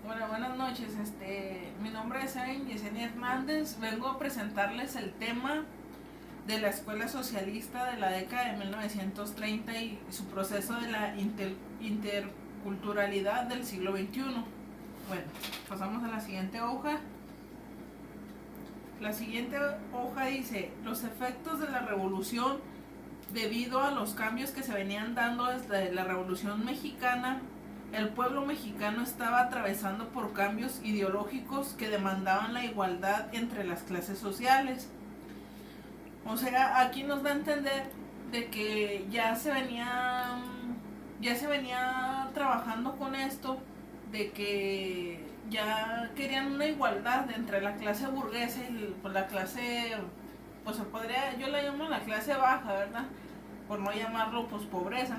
Bueno, buenas noches. Mi nombre es Yesenia Hernández. Vengo a presentarles el tema de la escuela socialista de la década de 1930 y su proceso de la interculturalidad del siglo XXI. Bueno, pasamos a la siguiente hoja. La siguiente hoja dice: los efectos de la revolución debido a los cambios que se venían dando desde la Revolución Mexicana. El pueblo mexicano estaba atravesando por cambios ideológicos que demandaban la igualdad entre las clases sociales. O sea, aquí nos da a entender de que ya se venía trabajando con esto, de que ya querían una igualdad entre la clase burguesa y la clase, pues se podría, yo la llamo la clase baja, ¿verdad? Por no llamarlo pues pobreza.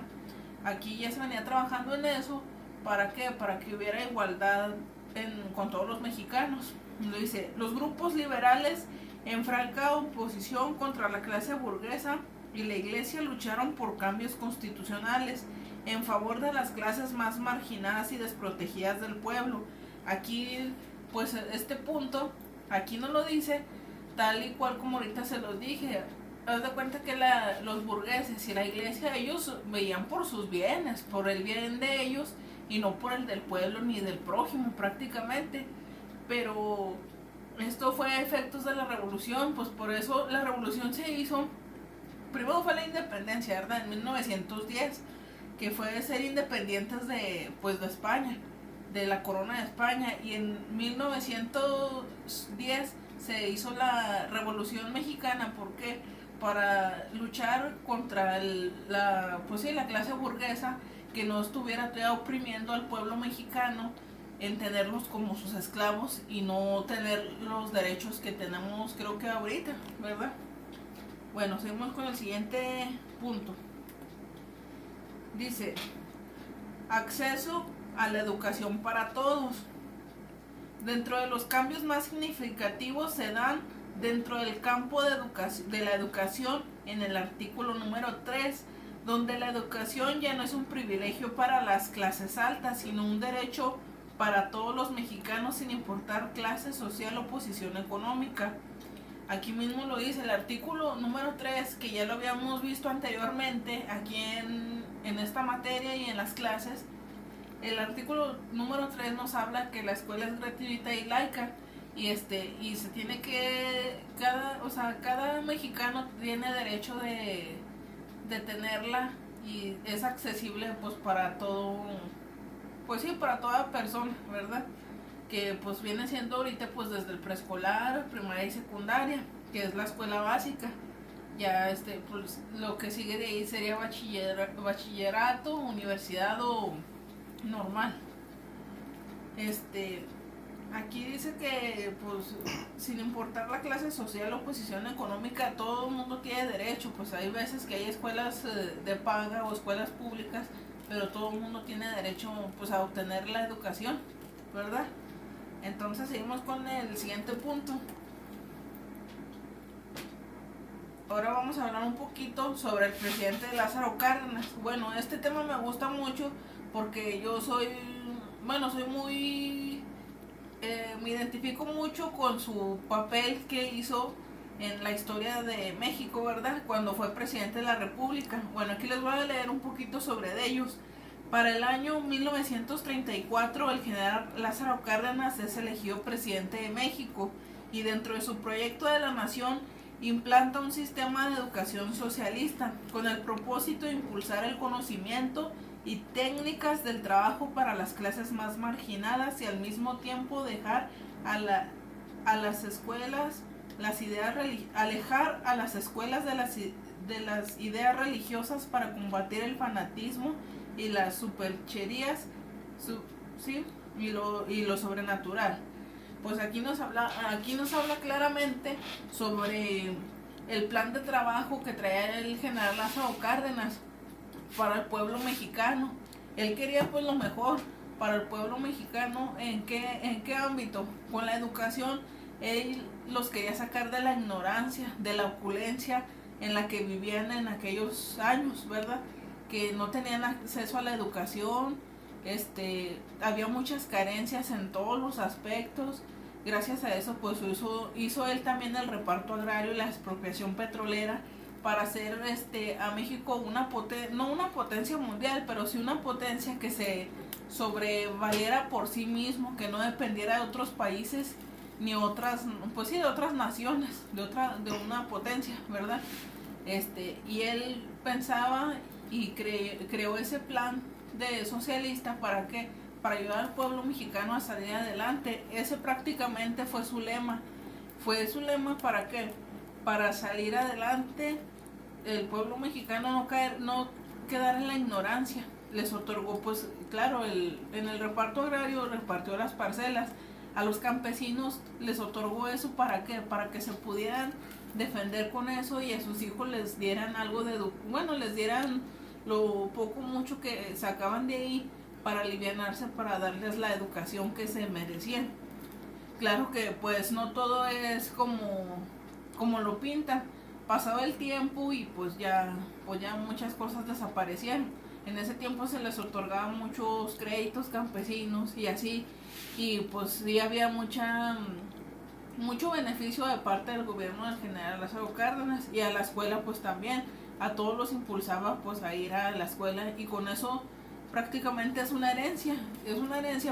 Aquí ya se venía trabajando en eso. ¿Para qué? Para que hubiera igualdad con todos los mexicanos. Lo dice: los grupos liberales en franca oposición contra la clase burguesa y la iglesia lucharon por cambios constitucionales en favor de las clases más marginadas y desprotegidas del pueblo. Aquí, pues este punto, aquí no lo dice tal y cual como ahorita se los dije. Haz de cuenta que los burgueses y la iglesia, ellos veían por sus bienes, por el bien de ellos y no por el del pueblo ni del prójimo prácticamente. Pero esto fue efectos de la revolución, pues por eso la revolución se hizo. Primero fue la independencia, ¿verdad? En 1910, que fue de ser independientes de España, de la corona de España. Y en 1910 se hizo la revolución mexicana. ¿Por qué? Para luchar contra la clase burguesa, que no estuviera oprimiendo al pueblo mexicano en tenerlos como sus esclavos y no tener los derechos que tenemos, creo que ahorita, ¿verdad? Bueno, seguimos con el siguiente punto. Dice: acceso a la educación para todos. Dentro de los cambios más significativos se dan dentro del campo de la educación en el artículo número 3, donde la educación ya no es un privilegio para las clases altas, sino un derecho para todos los mexicanos sin importar clase social o posición económica. Aquí mismo lo dice el artículo número 3, que ya lo habíamos visto anteriormente aquí en esta materia y en las clases. El artículo número 3 nos habla que la escuela es gratuita y laica, y se tiene que cada mexicano tiene derecho de tenerla, y es accesible pues para todo, pues sí, para toda persona, ¿verdad? Que pues viene siendo ahorita pues desde el preescolar, primaria y secundaria, que es la escuela básica. Ya pues lo que sigue de ahí sería bachillerato, universidad o normal. Aquí dice que pues sin importar la clase social o posición económica, todo el mundo tiene derecho. Pues hay veces que hay escuelas de paga o escuelas públicas, pero todo el mundo tiene derecho pues a obtener la educación, ¿verdad? Entonces seguimos con el siguiente punto. Ahora vamos a hablar un poquito sobre el presidente Lázaro Cárdenas. Bueno, este tema me gusta mucho porque yo soy muy... me identifico mucho con su papel que hizo en la historia de México, ¿verdad? Cuando fue presidente de la República. Bueno, aquí les voy a leer un poquito sobre ellos. Para el año 1934, el general Lázaro Cárdenas es elegido presidente de México, y dentro de su proyecto de la nación implanta un sistema de educación socialista con el propósito de impulsar el conocimiento y técnicas del trabajo para las clases más marginadas, y al mismo tiempo dejar a las escuelas alejar a las escuelas de las ideas religiosas para combatir el fanatismo y las supercherías, ¿sí? y lo sobrenatural. Pues aquí nos habla claramente sobre el plan de trabajo que traía el general Lázaro Cárdenas para el pueblo mexicano. Él quería pues lo mejor para el pueblo mexicano. ¿En qué ámbito? Con la educación. Él los quería sacar de la ignorancia, de la opulencia en la que vivían en aquellos años, ¿verdad? Que no tenían acceso a la educación, había muchas carencias en todos los aspectos. Gracias a eso pues hizo él también el reparto agrario y la expropiación petrolera para hacer a México no una potencia mundial, pero sí una potencia que se sobrevaliera por sí mismo, que no dependiera de otros países ni otras, pues sí, de otras naciones, de una potencia, ¿verdad? Y él pensaba y creó ese plan de socialista para ayudar al pueblo mexicano a salir adelante. Ese prácticamente fue su lema. Fue su lema para qué? Para salir adelante, el pueblo mexicano no quedar en la ignorancia. Les otorgó, pues claro, en el reparto agrario repartió las parcelas. A los campesinos les otorgó eso para qué? Para que se pudieran defender con eso y a sus hijos les dieran algo les dieran lo poco mucho que sacaban de ahí para alivianarse, para darles la educación que se merecían. Claro que pues no todo es como lo pintan. Pasaba el tiempo y pues ya muchas cosas desaparecieron. En ese tiempo se les otorgaban muchos créditos campesinos y así, y pues sí había mucho beneficio de parte del gobierno del general Lázaro Cárdenas, y a la escuela pues también, a todos los impulsaba pues a ir a la escuela, y con eso prácticamente es una herencia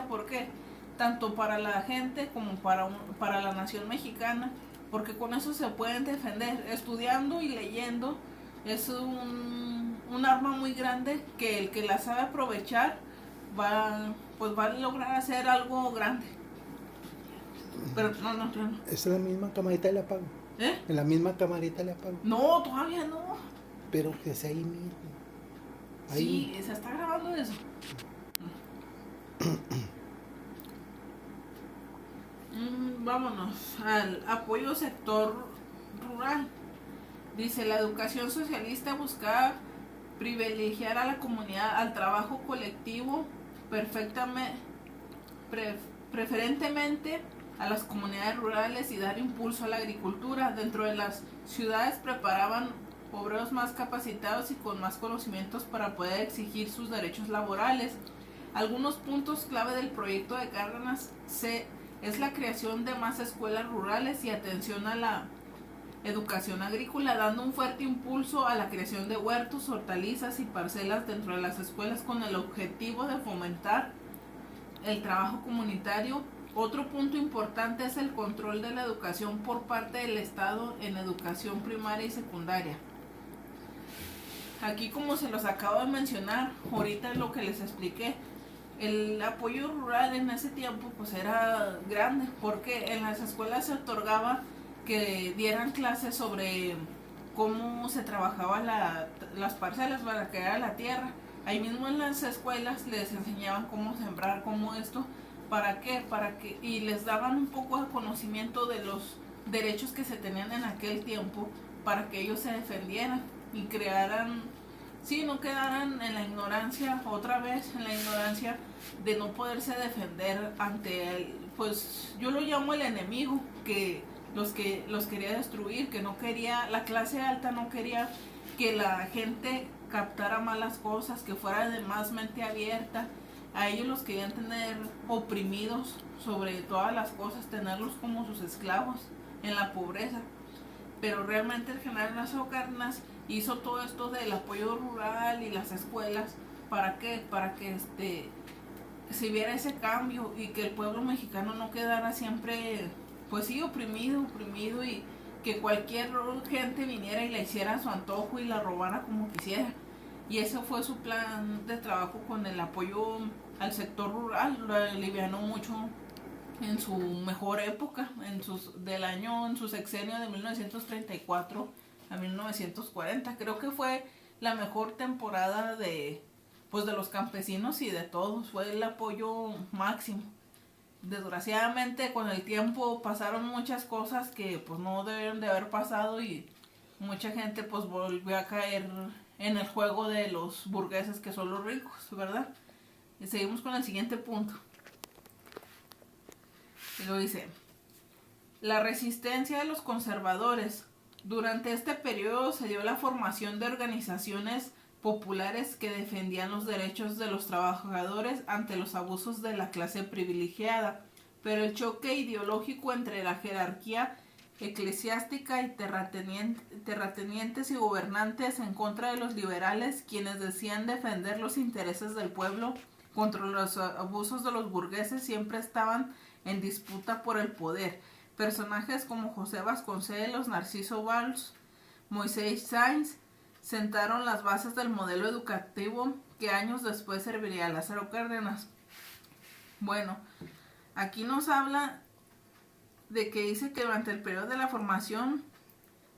porque tanto para la gente como para la nación mexicana, porque con eso se pueden defender, estudiando y leyendo. Es un arma muy grande que el que la sabe aprovechar va a lograr hacer algo grande. Pero no. ¿Es en la misma camarita le apago? ¿En la misma camarita le apago? No, todavía no. Pero que sea ahí mismo. Ahí. Sí, se está grabando eso. Vámonos al apoyo sector rural. Dice, la educación socialista buscaba privilegiar a la comunidad al trabajo colectivo, preferentemente a las comunidades rurales, y dar impulso a la agricultura. Dentro de las ciudades preparaban obreros más capacitados y con más conocimientos para poder exigir sus derechos laborales. Algunos puntos clave del proyecto de Cárdenas es la creación de más escuelas rurales y atención a la educación agrícola, dando un fuerte impulso a la creación de huertos, hortalizas y parcelas dentro de las escuelas con el objetivo de fomentar el trabajo comunitario. Otro punto importante es el control de la educación por parte del Estado en educación primaria y secundaria. Aquí, como se los acabo de mencionar, ahorita es lo que les expliqué. El apoyo rural en ese tiempo pues era grande, porque en las escuelas se otorgaba que dieran clases sobre cómo se trabajaba las parcelas para crear la tierra. Ahí mismo en las escuelas les enseñaban cómo sembrar, cómo esto, ¿para qué? Y les daban un poco de conocimiento de los derechos que se tenían en aquel tiempo, para que ellos se defendieran y no quedaran en la ignorancia, otra vez en la ignorancia de no poderse defender ante pues yo lo llamo el enemigo, que los quería destruir, que no quería, la clase alta no quería que la gente captara malas cosas, que fuera de más mente abierta. A ellos los querían tener oprimidos sobre todas las cosas, tenerlos como sus esclavos en la pobreza. Pero realmente el general Lázaro Cárdenas hizo todo esto del apoyo rural y las escuelas. ¿Para qué? Para que se viera ese cambio y que el pueblo mexicano no quedara siempre, pues sí, oprimido, y que cualquier gente viniera y la hiciera a su antojo y la robara como quisiera. Y ese fue su plan de trabajo con el apoyo al sector rural. Lo alivianó mucho en su mejor época, en su sexenio de 1934 a 1940. Creo que fue la mejor temporada de los campesinos y de todos. Fue el apoyo máximo. Desgraciadamente con el tiempo pasaron muchas cosas que pues no debieron de haber pasado, y mucha gente pues volvió a caer en el juego de los burgueses, que son los ricos, ¿verdad? Y seguimos con el siguiente punto. Y lo dice: la resistencia de los conservadores. Durante este periodo se dio la formación de organizaciones populares que defendían los derechos de los trabajadores ante los abusos de la clase privilegiada, pero el choque ideológico entre la jerarquía eclesiástica y terratenientes y gobernantes en contra de los liberales, quienes decían defender los intereses del pueblo contra los abusos de los burgueses, siempre estaban en disputa por el poder. Personajes como José Vasconcelos, Narciso Valls, Moisés Sáenz sentaron las bases del modelo educativo que años después serviría a Lázaro Cárdenas. Bueno, aquí nos habla de que dice que durante el periodo de la formación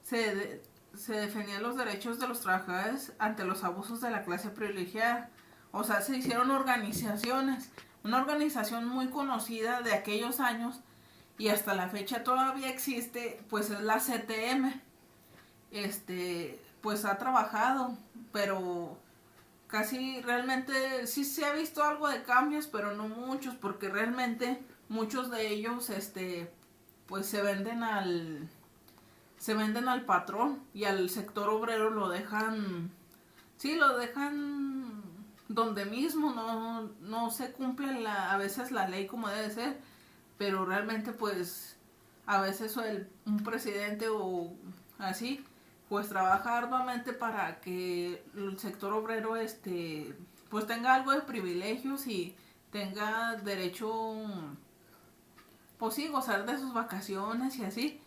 se defendían los derechos de los trabajadores ante los abusos de la clase privilegiada. O sea, se hicieron organizaciones. Una organización muy conocida de aquellos años y hasta la fecha todavía existe, pues es la CTM. Pues ha trabajado, pero casi realmente sí se ha visto algo de cambios, pero no muchos, porque realmente muchos de ellos pues se venden al patrón y al sector obrero lo dejan donde mismo, no se cumple a veces la ley como debe ser, pero realmente pues a veces un presidente o así pues trabaja arduamente para que el sector obrero pues tenga algo de privilegios y tenga derecho, pues sí, gozar de sus vacaciones y así,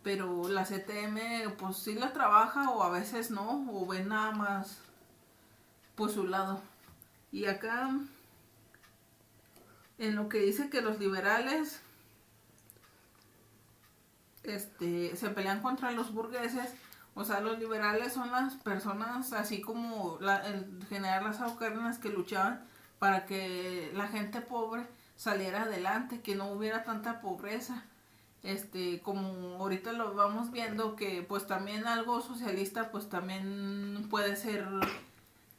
pero la CTM pues sí la trabaja o a veces no, o ven nada más por su lado. Y acá en lo que dice que los liberales se pelean contra los burgueses. O sea, los liberales son las personas, así como el general Lázaro Cárdenas, que luchaban para que la gente pobre saliera adelante, que no hubiera tanta pobreza. Como ahorita lo vamos viendo, que pues también algo socialista, pues también puede ser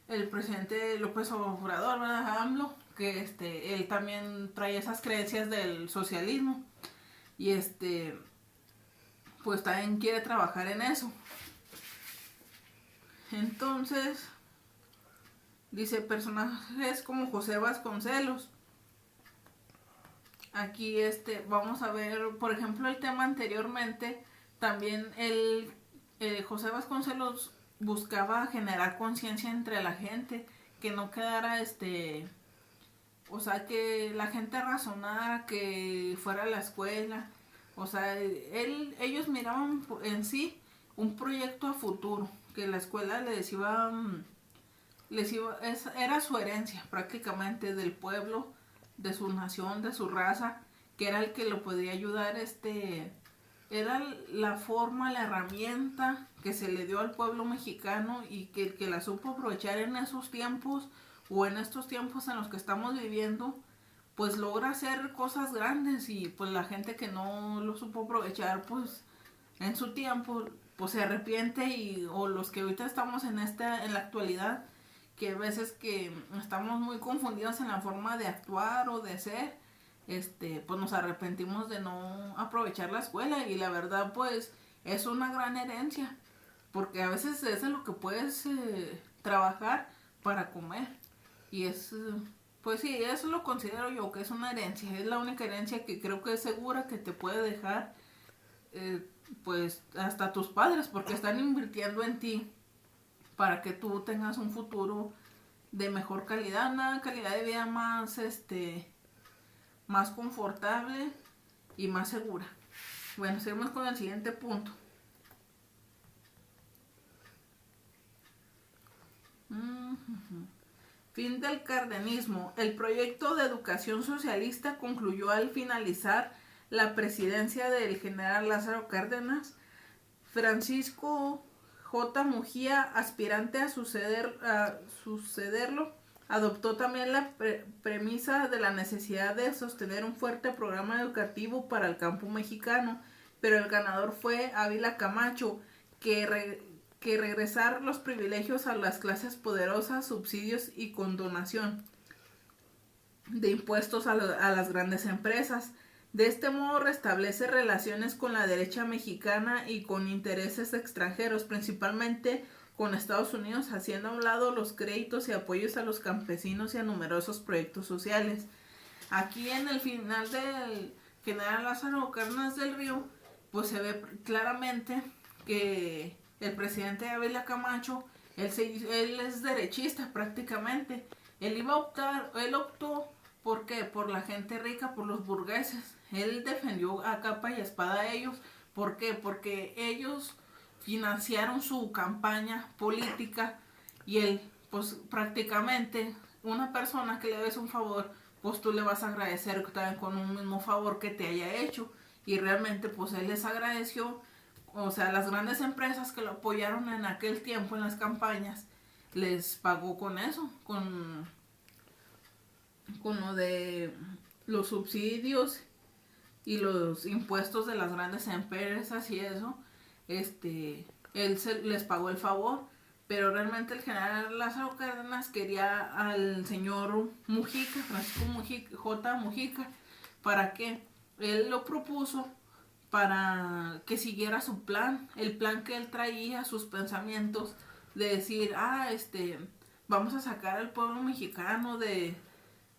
el presidente López Obrador, ¿verdad? AMLO, que él también trae esas creencias del socialismo y pues también quiere trabajar en eso. Entonces, dice personajes como José Vasconcelos. Aquí vamos a ver, por ejemplo, el tema anteriormente, también José Vasconcelos buscaba generar conciencia entre la gente, que no quedara o sea, que la gente razonara, que fuera a la escuela. O sea, ellos miraban en sí un proyecto a futuro, que la escuela era su herencia prácticamente del pueblo, de su nación, de su raza, que era el que lo podía ayudar. Era la forma, la herramienta que se le dio al pueblo mexicano y que la supo aprovechar en esos tiempos o en estos tiempos en los que estamos viviendo, pues logra hacer cosas grandes. Y pues la gente que no lo supo aprovechar pues en su tiempo, pues se arrepiente, o los que ahorita estamos en la actualidad, que a veces que estamos muy confundidos en la forma de actuar o de ser, pues nos arrepentimos de no aprovechar la escuela. Y la verdad pues es una gran herencia, porque a veces es en lo que puedes trabajar para comer, y pues sí, eso lo considero yo que es una herencia. Es la única herencia que creo que es segura que te puede dejar pues hasta tus padres, porque están invirtiendo en ti para que tú tengas un futuro de mejor calidad, una calidad de vida más confortable y más segura. Bueno, seguimos con el siguiente punto. Fin del cardenismo. El proyecto de educación socialista concluyó al finalizar la presidencia del general Lázaro Cárdenas. Francisco J. Mujía, aspirante a sucederlo, adoptó también la premisa de la necesidad de sostener un fuerte programa educativo para el campo mexicano, pero el ganador fue Ávila Camacho, que regresar los privilegios a las clases poderosas, subsidios y condonación de impuestos a las grandes empresas. De este modo restablece relaciones con la derecha mexicana y con intereses extranjeros, principalmente con Estados Unidos, haciendo a un lado los créditos y apoyos a los campesinos y a numerosos proyectos sociales. Aquí en el final del general Lázaro Cárdenas del Río, pues se ve claramente que el presidente Ávila Camacho, él es derechista prácticamente. Él optó, ¿por qué? Por la gente rica, por los burgueses. Él defendió a capa y espada a ellos. ¿Por qué? Porque ellos financiaron su campaña política y él, pues prácticamente, una persona que le des un favor, pues tú le vas a agradecer también con un mismo favor que te haya hecho. Y realmente, pues él les agradeció. O sea, las grandes empresas que lo apoyaron en aquel tiempo en las campañas, les pagó con eso, con lo de los subsidios y los impuestos de las grandes empresas y eso. Les pagó el favor, pero realmente el general Lázaro Cárdenas quería al señor Mujica, Francisco Mujica, J. Mujica. ¿Para qué? Él lo propuso para que siguiera su plan, el plan que él traía, sus pensamientos, de decir, vamos a sacar al pueblo mexicano de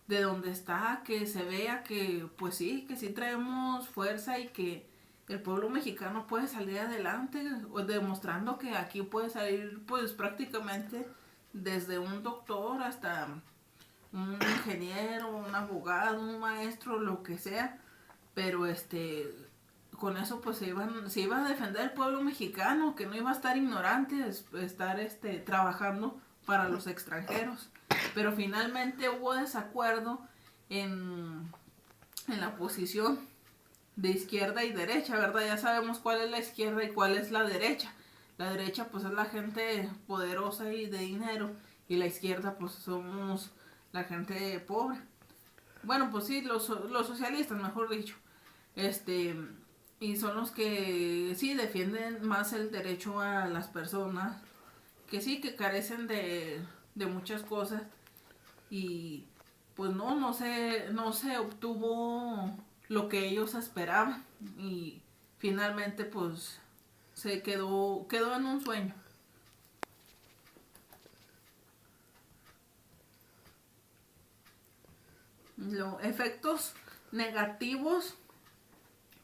donde está, que se vea que, pues sí, que sí traemos fuerza y que el pueblo mexicano puede salir adelante, demostrando que aquí puede salir, pues prácticamente desde un doctor hasta un ingeniero, un abogado, un maestro, lo que sea, pero con eso pues se iba a defender el pueblo mexicano, que no iba a estar ignorante, estar trabajando para los extranjeros. Pero finalmente hubo desacuerdo en la posición de izquierda y derecha, ¿verdad? Ya sabemos cuál es la izquierda y cuál es la derecha. La derecha pues es la gente poderosa y de dinero, y la izquierda pues somos la gente pobre. Bueno, pues sí, los socialistas, mejor dicho. Y son los que sí defienden más el derecho a las personas que sí, que carecen de muchas cosas, y pues no se obtuvo lo que ellos esperaban, y finalmente pues se quedó en un sueño. Los efectos negativos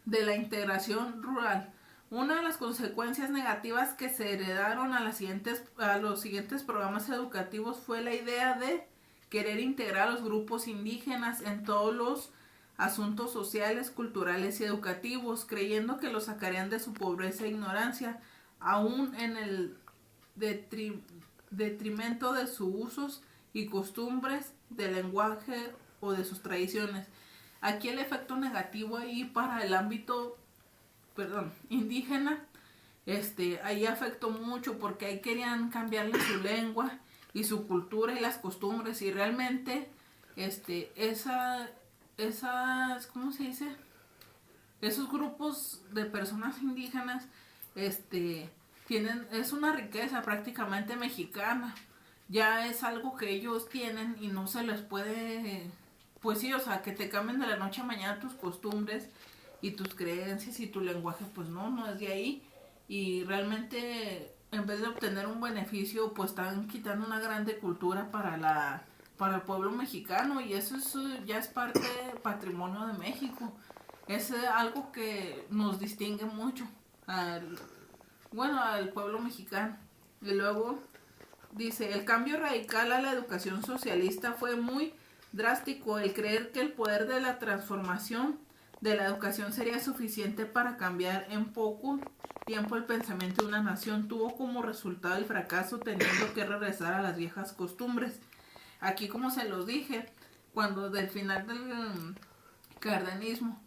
de la integración rural. Una de las consecuencias negativas que se heredaron a los siguientes programas educativos fue la idea de querer integrar a los grupos indígenas en todos los asuntos sociales, culturales y educativos, creyendo que los sacarían de su pobreza e ignorancia, aún en el detrimento de sus usos y costumbres, del lenguaje o de sus tradiciones. Aquí el efecto negativo ahí para el ámbito indígena, ahí afectó mucho, porque ahí querían cambiarle su lengua y su cultura y las costumbres, y realmente ¿cómo se dice? Esos grupos de personas indígenas es una riqueza prácticamente mexicana, ya es algo que ellos tienen y no se les puede, pues sí, o sea, que te cambien de la noche a mañana tus costumbres y tus creencias y tu lenguaje, pues no es de ahí. Y realmente, en vez de obtener un beneficio, pues están quitando una grande cultura para el pueblo mexicano, y eso ya es parte del patrimonio de México. Es algo que nos distingue mucho al pueblo mexicano. Y luego dice, el cambio radical a la educación socialista fue muy drástico. El creer que el poder de la transformación de la educación sería suficiente para cambiar en poco tiempo el pensamiento de una nación tuvo como resultado el fracaso, teniendo que regresar a las viejas costumbres. Aquí, como se los dije, cuando del final del cardenismo,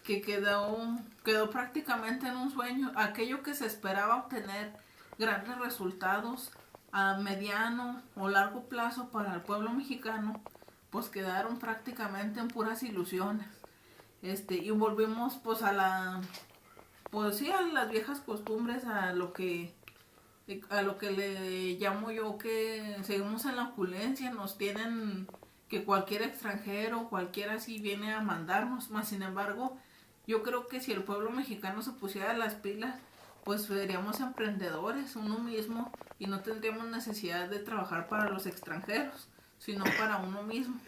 que quedó prácticamente en un sueño, aquello que se esperaba obtener grandes resultados a mediano o largo plazo para el pueblo mexicano, pues quedaron prácticamente en puras ilusiones. Y volvimos pues a las viejas costumbres, a lo que le llamo yo, que seguimos en la opulencia, nos tienen que cualquier extranjero, cualquiera así viene a mandarnos, más sin embargo, yo creo que si el pueblo mexicano se pusiera las pilas, pues seríamos emprendedores uno mismo y no tendríamos necesidad de trabajar para los extranjeros, sino para uno mismo.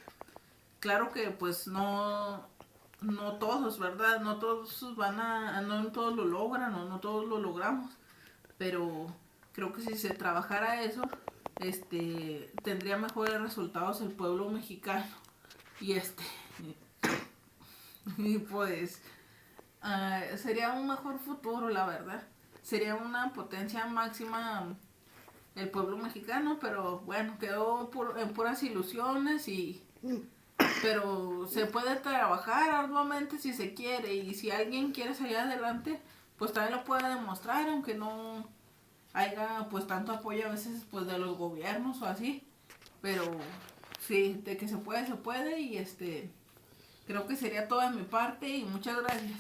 Claro que pues no todos, ¿verdad? No todos no todos lo logran o no todos lo logramos, pero creo que si se trabajara eso, tendría mejores resultados el pueblo mexicano y y pues sería un mejor futuro, la verdad. Sería una potencia máxima el pueblo mexicano, pero bueno, quedó en puras ilusiones pero se puede trabajar arduamente si se quiere, y si alguien quiere salir adelante, pues también lo puede demostrar, aunque no haya pues tanto apoyo a veces pues de los gobiernos o así, pero sí, de que se puede y creo que sería todo de mi parte y muchas gracias.